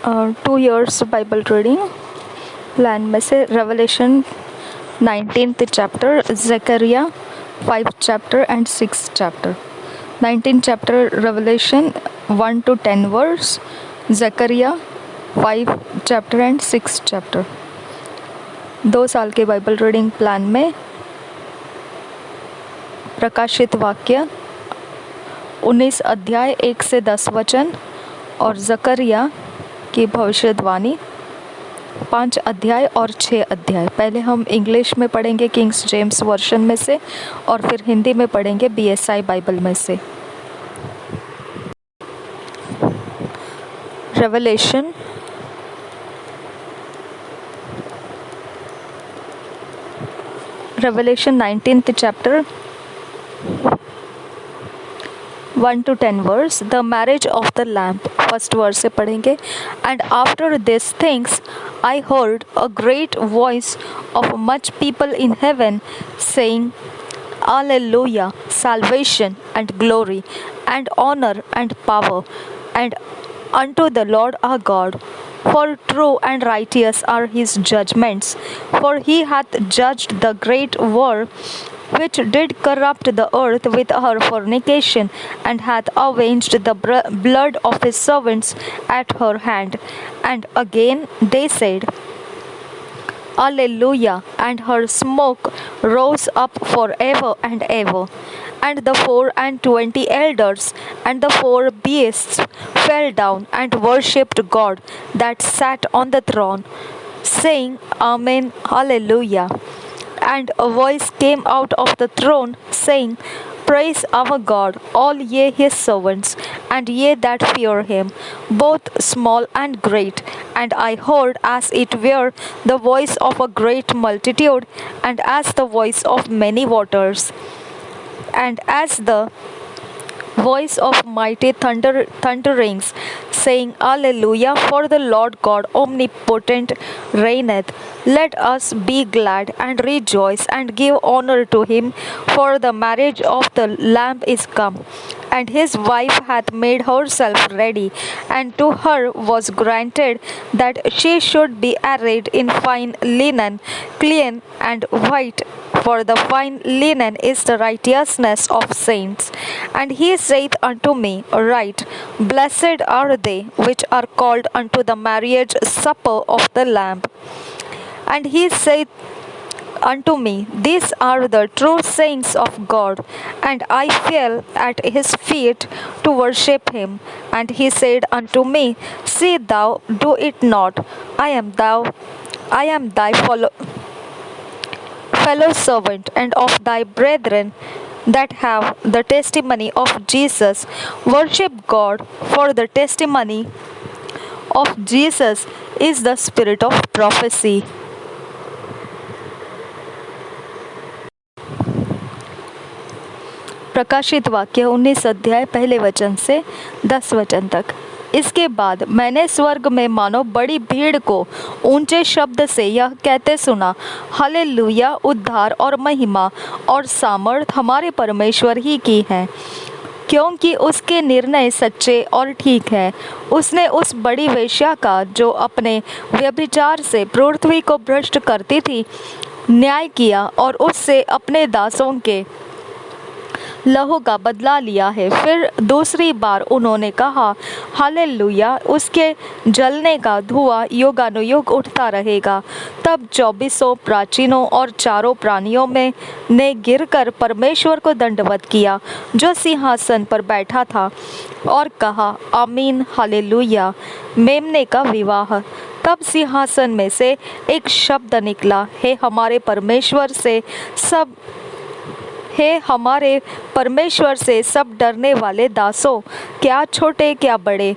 2 years Bible reading plan में से Revelation 19th chapter, Zechariah 5 chapter and 6 chapter. 19 chapter Revelation 1 to 10 verse, Zechariah 5 chapter and 6 chapter. 2 साल के Bible reading plan में प्रकाशित वाक्य 19 अध्याय 1 से 10 वचन और ज़करिया की भविष्यवाणी 5 अध्याय और 6 अध्याय। पहले हम इंग्लिश में पढ़ेंगे किंग्स जेम्स वर्शन में से और फिर हिंदी में पढ़ेंगे BSI बाइबल में से। Revelation 19th chapter 1 to 10 verse, the marriage of the lamp. First verse से पढ़ेंगे। And after this things I heard a great voice of much people in heaven saying, Alleluia, salvation and glory and honor and power and unto the Lord our God. For true and righteous are his judgments, for he hath judged the great war which did corrupt the earth with her fornication, and hath avenged the blood of his servants at her hand. And again they said, Alleluia, and her smoke rose up forever and ever. And the 24 elders and the 4 beasts fell down and worshipped God that sat on the throne, saying, Amen, Alleluia. And a voice came out of the throne, saying, Praise our God, all ye his servants, and ye that fear him, both small and great. And I heard as it were the voice of a great multitude, and as the voice of many waters, and as the voice of mighty thunderings, saying, Alleluia, for the Lord God omnipotent reigneth. Let us be glad and rejoice and give honor to him, for the marriage of the Lamb is come, and his wife hath made herself ready. And to her was granted that she should be arrayed in fine linen, clean and white, for the fine linen is the righteousness of saints. And he saith unto me, Write, Blessed are they which are called unto the marriage supper of the Lamb. And he saith unto me, These are the true sayings of God. And I fell at his feet to worship him. And he said unto me, See thou do it not. I am thy fellow servant and of thy brethren that have the testimony of Jesus. Worship God, for the testimony of Jesus is the spirit of prophecy. प्रकाशित वाक्य 19 अध्याय पहले वचन से 10 वचन तक। इसके बाद मैंने स्वर्ग में मानो बड़ी भीड़ को ऊंचे शब्द से यह कहते सुना, हालेलुया, उद्धार और महिमा और सामर्थ हमारे परमेश्वर ही की है, क्योंकि उसके निर्णय सच्चे और ठीक है। उसने उस बड़ी वेश्या का, जो अपने व्यभिचार से पृथ्वी को भ्रष्ट करती थी, न्याय किया और उससे अपने दासों के लहू का बदला लिया है। फिर दूसरी बार उन्होंने कहा, हालेलुया, उसके जलने का धुआं युगानुयुग उठता रहेगा। तब 24 प्राचीनों और 4 प्राणियों में ने गिरकर परमेश्वर को दंडवत किया, जो सिंहासन पर बैठा था, और कहा, आमीन, हालेलुया। मेमने का विवाह। तब सिंहासन में से एक शब्द निकला, हे हमारे परमेश्वर से सब डरने वाले दासों, क्या छोटे क्या बड़े,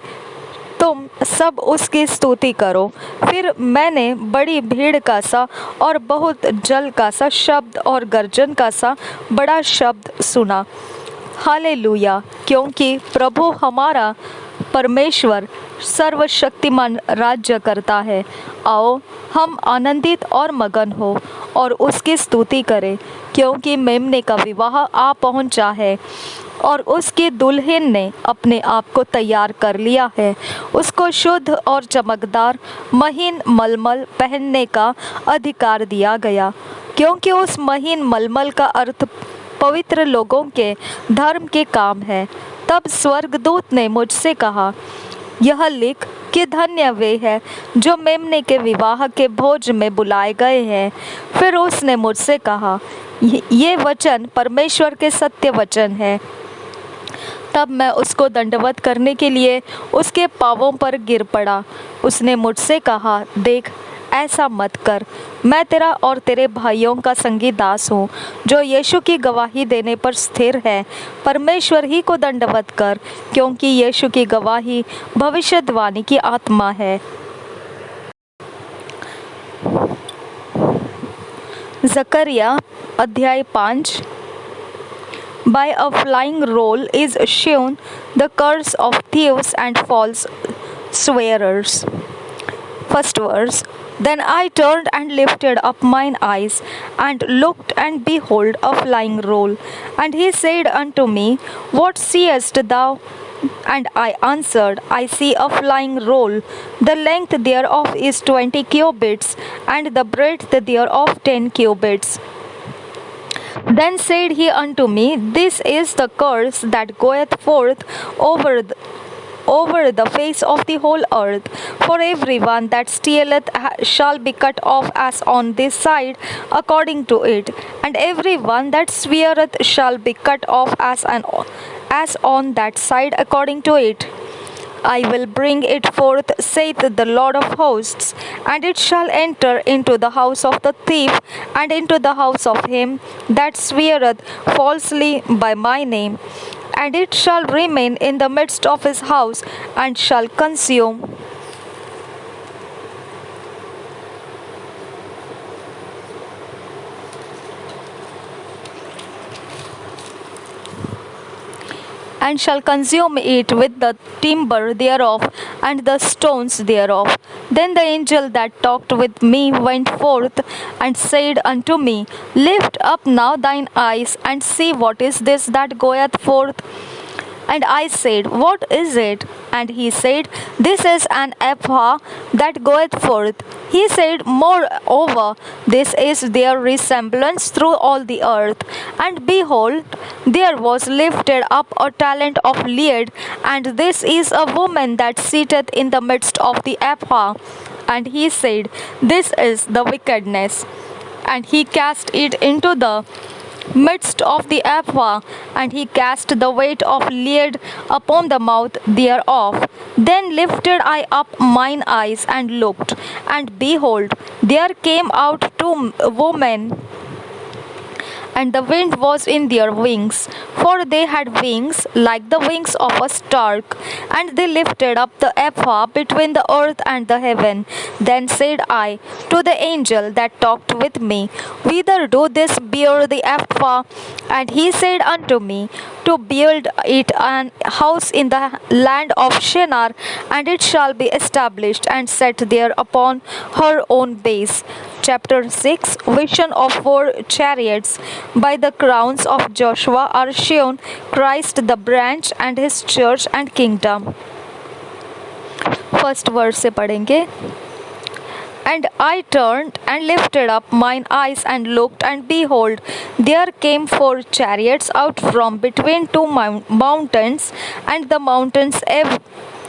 तुम सब उसकी स्तुति करो। फिर मैंने बड़ी भीड़ का सा और बहुत जल का सा शब्द और गर्जन का सा बड़ा शब्द सुना, हालेलुया, क्योंकि प्रभु हमारा परमेश्वर सर्वशक्तिमान राज्य करता है। आओ हम आनंदित और मगन हो और उसकी स्तुति करें, क्योंकि मेमने का विवाह आ पहुंचा है और उसकी दुल्हन ने अपने आप को तैयार कर लिया है। उसको शुद्ध और चमकदार महीन मलमल पहनने का अधिकार दिया गया, क्योंकि उस महीन मलमल का अर्थ पवित्र लोगों के धर्म के काम है। तब स्वर्गदूत ने मुझसे कहा, यह लिख कि धन्य वे हैं जो मेमने के विवाह के भोज में बुलाए गए हैं। फिर उसने मुझसे कहा, ये वचन परमेश्वर के सत्य वचन है। तब मैं उसको दंडवत करने के लिए उसके पांवों पर गिर पड़ा। उसने मुझसे कहा, देख, ऐसा मत कर। मैं तेरा और तेरे भाइयों का संगी दास हूँ, जो यीशु की गवाही देने पर स्थिर है। परमेश्वर ही को दंडवत कर, क्योंकि यीशु की गवाही भविष्यवाणी की आत्मा है। जकरिया अध्याय 5। By a flying roll is shown the curse of thieves and false swearers. First verse. Then I turned and lifted up mine eyes, and looked, and behold, a flying roll. And he said unto me, What seest thou? And I answered, I see a flying roll. The length thereof is 20 cubits, and the breadth thereof 10 cubits. Then said he unto me, This is the curse that goeth forth over the face of the whole earth. For every one that stealeth shall be cut off as on this side according to it, and every one that sweareth shall be cut off as on that side according to it. I will bring it forth, saith the Lord of hosts, and it shall enter into the house of the thief, and into the house of him that sweareth falsely by my name, and it shall remain in the midst of his house, and shall consume. And shall consume it with the timber thereof and the stones thereof. Then the angel that talked with me went forth and said unto me, Lift up now thine eyes, and see what is this that goeth forth. And I said, What is it? And he said, This is an ephah that goeth forth. He said, Moreover, this is their resemblance through all the earth. And behold, there was lifted up a talent of lead, and this is a woman that sitteth in the midst of the ephah. And he said, This is the wickedness. And he cast it into the midst of the ephah, and he cast the weight of lead upon the mouth thereof. Then lifted I up mine eyes and looked, and behold, there came out two women, and the wind was in their wings, for they had wings like the wings of a stork. And they lifted up the ephah between the earth and the heaven. Then said I to the angel that talked with me, Whither do this bear the ephah? And he said unto me, To build it an house in the land of Shinar, and it shall be established and set there upon her own base. Chapter 6. Vision of 4 chariots. By the crowns of Joshua are shown Christ the branch and his church and kingdom. First verse से पढ़ेंगे. And I turned and lifted up mine eyes and looked, and behold, there came 4 chariots out from between two mountains, and the mountains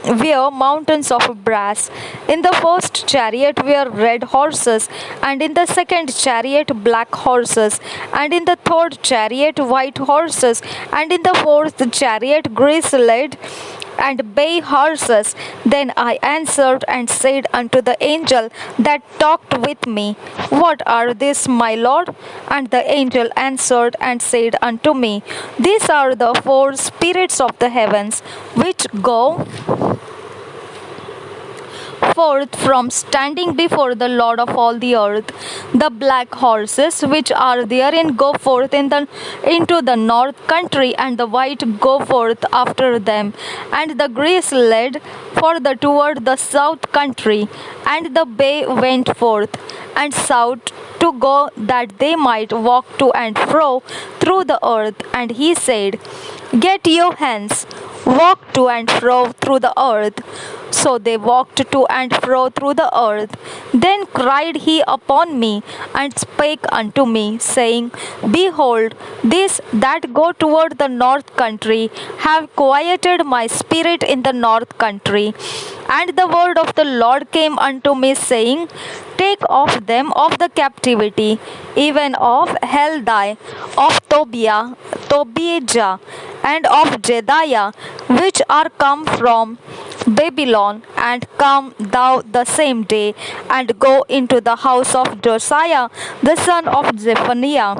were mountains of brass. In the first chariot were red horses, and in the second chariot black horses, and in the third chariot white horses, and in the fourth chariot grizzled and bay horses. Then I answered and said unto the angel that talked with me, What are these, my Lord? And the angel answered and said unto me, These are the 4 spirits of the heavens, which go forth from standing before the Lord of all the earth. The black horses which are therein go forth into the north country, and the white go forth after them, and the grizzled toward the south country. And the bay went forth and sought to go that they might walk to and fro through the earth. And he said, Get you hence, walk to and fro through the earth. So they walked to and fro through the earth. Then cried he upon me, and spake unto me, saying, Behold, these that go toward the north country have quieted my spirit in the north country. And the word of the Lord came unto me, saying, Take off them of the captivity, even of Heldai, of Tobijah, and of Jedaiah, which are come from Babylon, and come thou the same day, and go into the house of Josiah the son of Zephaniah.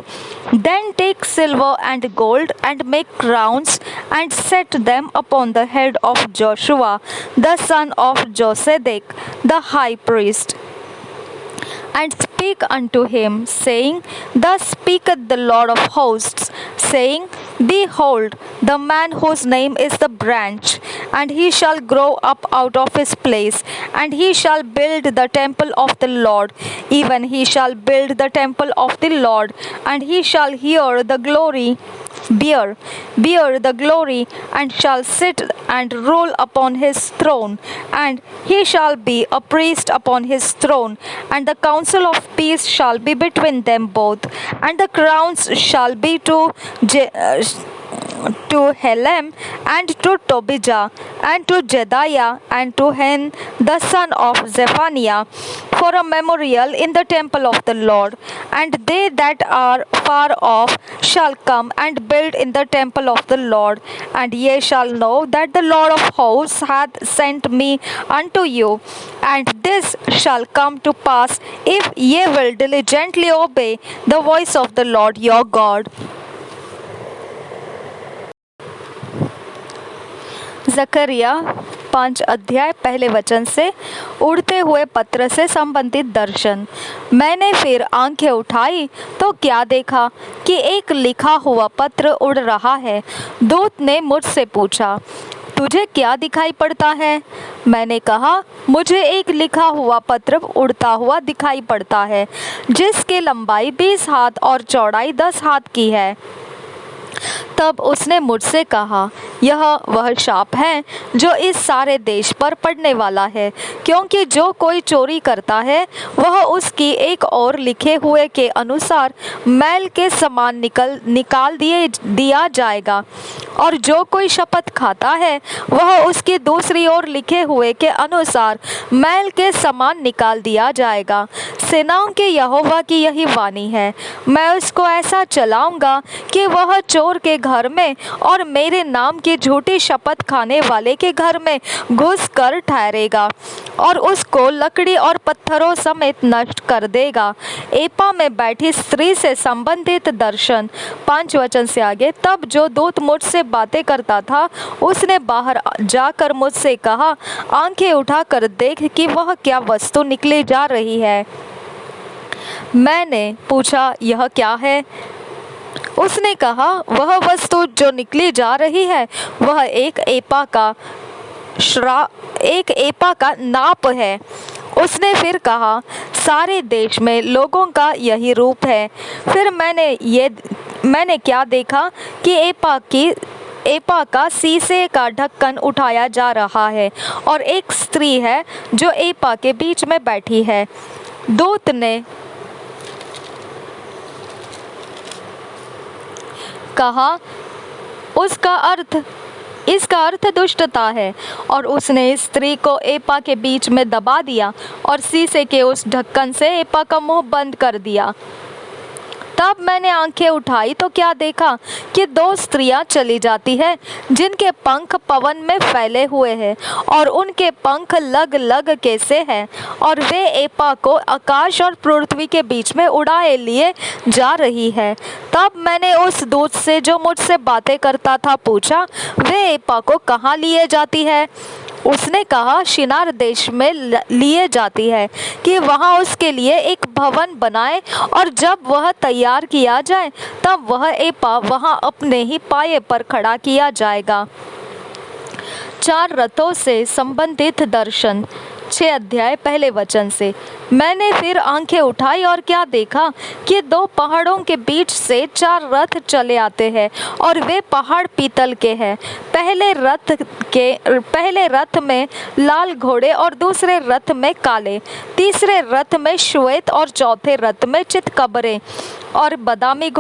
Then take silver and gold, and make crowns, and set them upon the head of Joshua the son of Josedek the high priest. And speak unto him, saying, Thus speaketh the Lord of hosts, saying, Behold, the man whose name is the branch, and he shall grow up out of his place, and he shall build the temple of the Lord, even he shall build the temple of the Lord, and he shall bear the glory, and shall sit and rule upon his throne, and he shall be a priest upon his throne, and the counsel of peace shall be between them both, and the crowns shall be to Helem, and to Tobijah, and to Jedaiah, and to Hen the son of Zephaniah, for a memorial in the temple of the Lord. And they that are far off shall come and build in the temple of the Lord. And ye shall know that the Lord of hosts hath sent me unto you. And this shall come to pass, if ye will diligently obey the voice of the Lord your God. जकरिया 5 अध्याय पहले वचन से उड़ते हुए पत्र से संबंधित दर्शन। मैंने फिर आंखें उठाई तो क्या देखा कि एक लिखा हुआ पत्र उड़ रहा है। दूत ने मुझसे पूछा, तुझे क्या दिखाई पड़ता है? मैंने कहा, मुझे एक लिखा हुआ पत्र उड़ता हुआ दिखाई पड़ता है, जिसकी लंबाई 20 हाथ और चौड़ाई 10 हाथ की है। तब उसने मुझसे कहा, यह वह शाप है जो इस सारे देश पर पड़ने वाला है, क्योंकि जो कोई चोरी करता है वह उसकी एक और लिखे हुए के अनुसार मैल के समान निकाल दिया जाएगा, और जो कोई शपथ खाता है वह उसकी दूसरी ओर लिखे हुए के अनुसार मैल के समान निकाल दिया जाएगा। सेनाओं के यहोवा की यही वाणी है, मैं उसको ऐसा चलाऊंगा कि वह चोर के घर में और मेरे नाम की झूठी शपथ खाने वाले के घर में घुस कर ठहरेगा, और उसको लकड़ी और पत्थरों समेत नष्ट कर देगा। एपा में बैठी स्त्री से संबंधित दर्शन 5 वचन से आगे। तब जो दूत मुझसे बातें करता था उसने बाहर जाकर मुझसे कहा, आंखें उठा कर देख कि वह क्या वस्तु निकली जा रही है। मैंने पूछा, यह क्या है? उसने कहा, वह वस्तु जो निकली जा रही है वह एक एपा का नाप है। उसने फिर कहा, सारे देश में लोगों का यही रूप है। फिर मैंने क्या देखा कि एपा का शीशे का ढक्कन उठाया जा रहा है, और एक स्त्री है जो एपा के बीच में बैठी है। दूत ने कहा, इसका अर्थ दुष्टता है, और उसने स्त्री को एपा के बीच में दबा दिया और शीशे के उस ढक्कन से एपा का मुंह बंद कर दिया। तब मैंने आंखें उठाई तो क्या देखा कि 2 स्त्रियां चली जाती है, जिनके पंख पवन में फैले हुए हैं, और उनके पंख लग के से हैं, और वे एपा को आकाश और पृथ्वी के बीच में उड़ाए लिए जा रही है। तब मैंने उस दूत से जो मुझसे बातें करता था पूछा, वे एपा को कहाँ लिए जाती है? उसने कहा, शिनार देश में लिए जाती है, कि वहाँ उसके लिए एक भवन बनाए, और जब वह तैयार किया जाए तब वह एपा वहाँ अपने ही पाये पर खड़ा किया जाएगा। 4 रथों से संबंधित दर्शन 6 अध्याय पहले वचन से। मैंने फिर आंखें उठाई और क्या देखा कि 2 पहाड़ों के बीच से 4 रथ चले आते हैं और वे पहाड़ पीतल के हैं। पहले रथ में लाल घोड़े और दूसरे रथ में काले, तीसरे रथ में श्वेत और चौथे रथ में चितकबरे और बादामी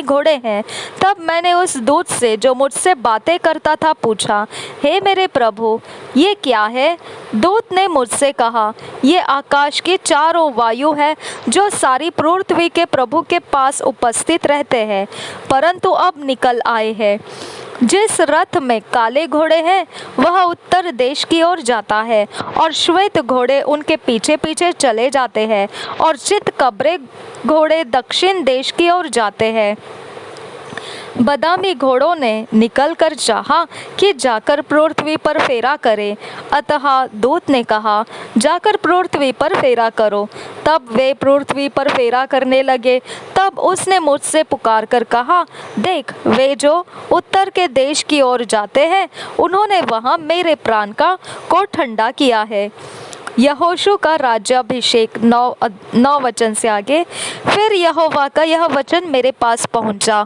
घोड़े हैं। तब मैंने उस दूत से जो मुझसे बातें करता था पूछा, हे मेरे प्रभु, ये क्या है? दूत ने मुझसे कहा, ये आकाश की 4 वायु है जो सारी पृथ्वी के प्रभु के पास उपस्थित रहते हैं, परंतु अब निकल आए हैं। जिस रथ में काले घोड़े हैं वह उत्तर देश की ओर जाता है और श्वेत घोड़े उनके पीछे पीछे चले जाते हैं और चितकबरे घोड़े दक्षिण देश की ओर जाते हैं। बादामी घोड़ों ने निकलकर चाहा कि जाकर पृथ्वी पर फेरा करे, अतः दूत ने कहा, जाकर पृथ्वी पर फेरा करो। तब वे पृथ्वी पर फेरा करने लगे। तब उसने मुझसे पुकार कर कहा, देख, वे जो उत्तर के देश की ओर जाते हैं उन्होंने वहाँ मेरे प्राण को ठंडा किया है। यहोशू का राज्याभिषेक 9 वचन से आगे। फिर यहोवा का यह वचन मेरे पास पहुंचा,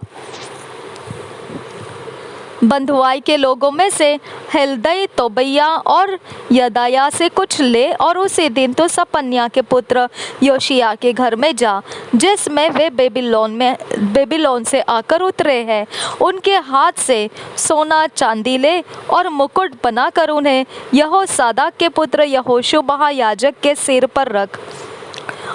बंधुआई के लोगों में से हेल्दै, तोबिया और यदाया से कुछ ले और उसी दिन तो सपन्या के पुत्र योशिया के घर में जा, जिसमें वे बेबीलोन से आकर उतरे हैं। उनके हाथ से सोना चांदी ले और मुकुट बनाकर उन्हें यहोसादाक के पुत्र यहोशू महायाजक के सिर पर रख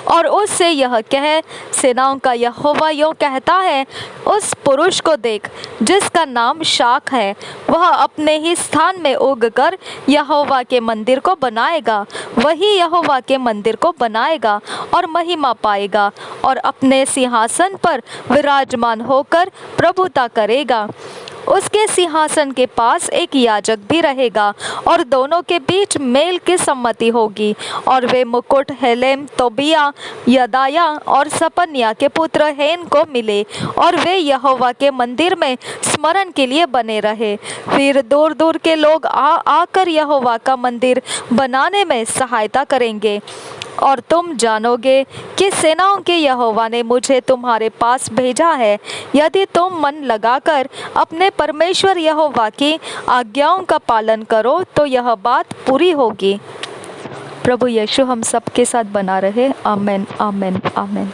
और उससे यह कह, सेनाओं का यहोवा यूँ कहता है, उस पुरुष को देख जिसका नाम शाख है, वह अपने ही स्थान में उगकर यहोवा के मंदिर को बनाएगा। वही यहोवा के मंदिर को बनाएगा और महिमा पाएगा और अपने सिंहासन पर विराजमान होकर प्रभुता करेगा। उसके सिंहासन के पास एक याजक भी रहेगा और दोनों के बीच मेल की सम्मति होगी। और वे मुकुट हेलेम, तोबिया, यदाया और सपन्या के पुत्र हेन को मिले और वे यहोवा के मंदिर में स्मरण के लिए बने रहे। फिर दूर दूर के लोग आकर यहोवा का मंदिर बनाने में सहायता करेंगे। और तुम जानोगे कि सेनाओं के यहोवा ने मुझे तुम्हारे पास भेजा है। यदि तुम मन लगाकर अपने परमेश्वर यहोवा की आज्ञाओं का पालन करो तो यह बात पूरी होगी। प्रभु यीशु हम सब के साथ बना रहे। आमेन, आमेन, आमेन।